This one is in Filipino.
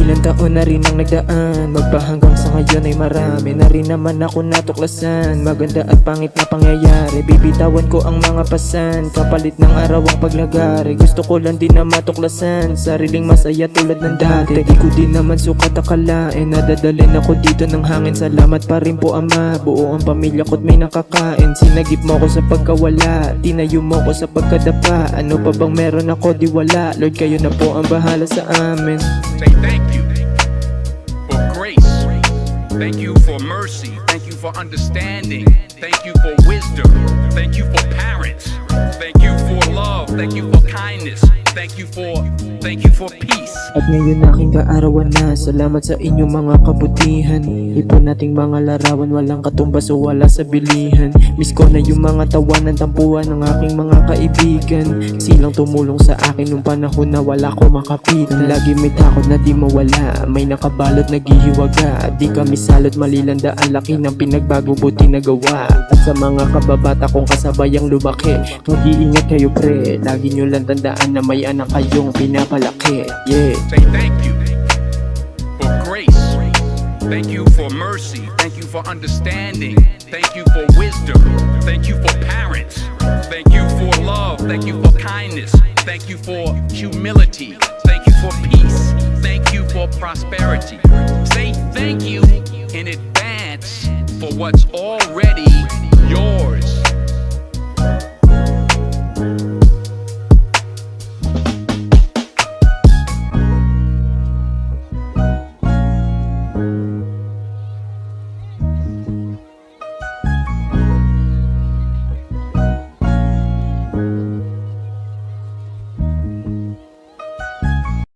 Ilang taon na rin ang nagdaan, magpahanggang sa ngayon ay marami na rin naman ako natuklasan. Maganda at pangit na pangyayari, bibitawan ko ang mga pasan, kapalit ng araw ang paglagari. Gusto ko lang din na matuklasan, sariling masaya tulad ng dati. Di ko din naman sukat akalain, nadadalhin ako dito ng hangin. Salamat pa rin po Ama, buo ang pamilya ko't may nakakain. Sinagip mo ko sa pagkawala, tinayo mo ko sa pagkadapa. Ano pa bang meron ako di wala, Lord kayo na po ang bahala sa amin. Say thank you for grace. Thank you for mercy. Thank you for understanding. Thank you for wisdom. Thank you for parents. Thank you for love. Thank you for kindness. Thank you for peace. At ngayon aking kaarawan na, salamat sa inyong mga kabutihan. Ipon nating mga larawan, walang katumbas o wala sa bilihan. Miss ko na yung mga tawanan, tampuhan ng aking mga kaibigan. Silang tumulong sa akin nung panahon na wala ko makapitan. Lagi may takot na di mawala, may nakabalot naghihiwaga. Di kami salot malilanda, ang laki ng pinagbago buti nagawa. At sa mga kababata kong kasabayang lumaki, mag-iingat kayo pre, lagi nyo lang tandaan na may anak kayong pinapalaki. Yeah. Say thank you for grace. Thank you for mercy. Thank you for understanding. Thank you for wisdom. Thank you for parents. Thank you for love. Thank you for kindness. Thank you for humility. Thank you for peace. Thank you for prosperity. Say thank you in advance for what's already